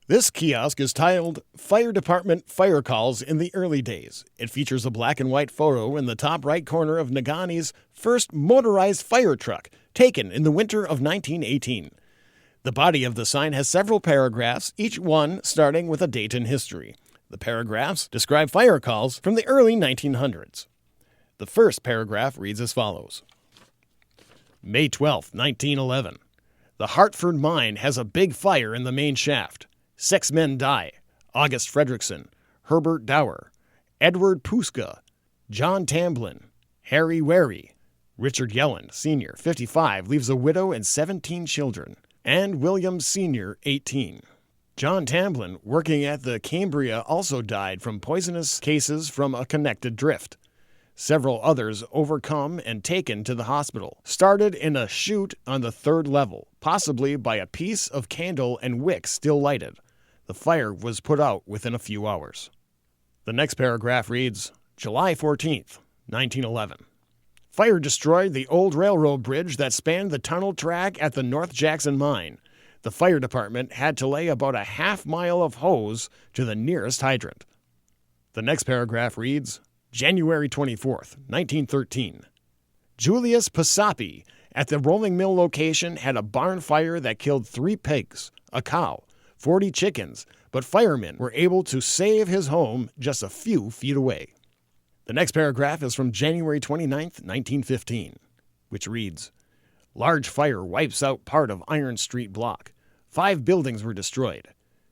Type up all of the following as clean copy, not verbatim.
This kiosk is titled Fire Department Fire Calls in the Early Days. It features a black and white photo in the top right corner of Negaunee first motorized fire truck, taken in the winter of 1918. The body of the sign has several paragraphs, each one starting with a date in history. The paragraphs describe fire calls from the early 1900s. The first paragraph reads as follows. May 12, 1911. The Hartford mine has a big fire in the main shaft. 6 men die. August Fredrickson, Herbert Dower, Edward Puska, John Tamblin, Harry Wary, Richard Yellen, Sr., 55, leaves a widow and 17 children, and William Sr., 18. John Tamblin, working at the Cambria, also died from poisonous cases from a connected drift. Several others overcome and taken to the hospital. Started in a chute on the 3rd level, possibly by a piece of candle and wick still lighted. The fire was put out within a few hours. The next paragraph reads, July 14th, 1911. Fire destroyed the old railroad bridge that spanned the tunnel track at the North Jackson mine. The fire department had to lay about a half-mile of hose to the nearest hydrant. The next paragraph reads, January 24th, 1913. Julius Pasapi at the rolling mill location had a barn fire that killed 3 pigs, a cow, 40 chickens, but firemen were able to save his home just a few feet away. The next paragraph is from January 29th, 1915, which reads, Large fire wipes out part of Iron Street block. 5 buildings were destroyed.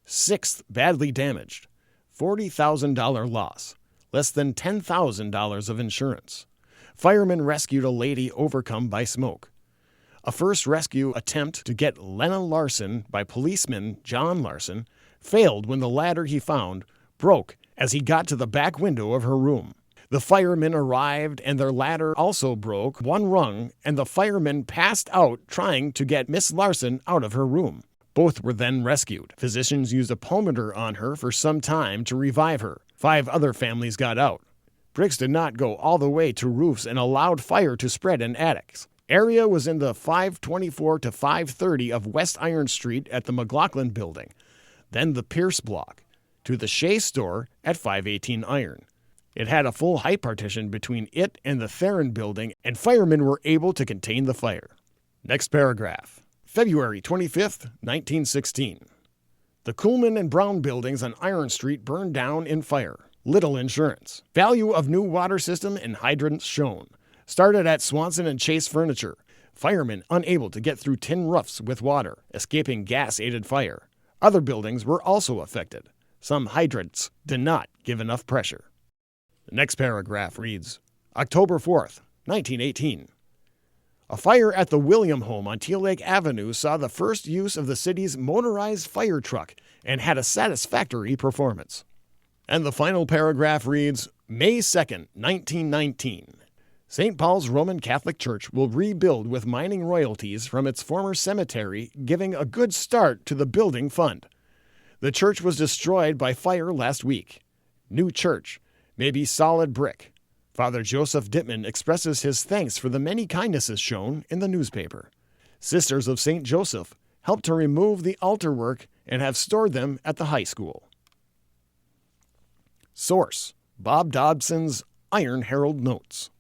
6th badly damaged. $40,000 loss. Less than $10,000 of insurance. Firemen rescued a lady overcome by smoke. A first rescue attempt to get Lena Larson by policeman John Larson failed when the ladder he found broke as he got to the back window of her room. The firemen arrived and their ladder also broke 1 rung, and the firemen passed out trying to get Miss Larson out of her room. Both were then rescued. Physicians used a pulmotor on her for some time to revive her. 5 other families got out. Bricks did not go all the way to roofs and allowed fire to spread in attics. Area was in the 524 to 530 of West Iron Street at the McLaughlin Building, then the Pierce Block, to the Shea Store at 518 Iron. It had a full height partition between it and the Theron Building, and firemen were able to contain the fire. Next paragraph. February 25th, 1916. The Kuhlman and Brown buildings on Iron Street burned down in fire. Little insurance. Value of new water system and hydrants shown. Started at Swanson and Chase Furniture. Firemen unable to get through tin roofs with water, escaping gas-aided fire. Other buildings were also affected. Some hydrants did not give enough pressure. The next paragraph reads, October 4th, 1918. A fire at the William home on Teal Lake Avenue saw the first use of the city's motorized fire truck and had a satisfactory performance. And the final paragraph reads, May 2nd, 1919. St. Paul's Roman Catholic Church will rebuild with mining royalties from its former cemetery, giving a good start to the building fund. The church was destroyed by fire last week. New church, maybe solid brick. Father Joseph Dittman expresses his thanks for the many kindnesses shown in the newspaper. Sisters of St. Joseph helped to remove the altar work and have stored them at the high school. Source: Bob Dobson's Iron Herald Notes.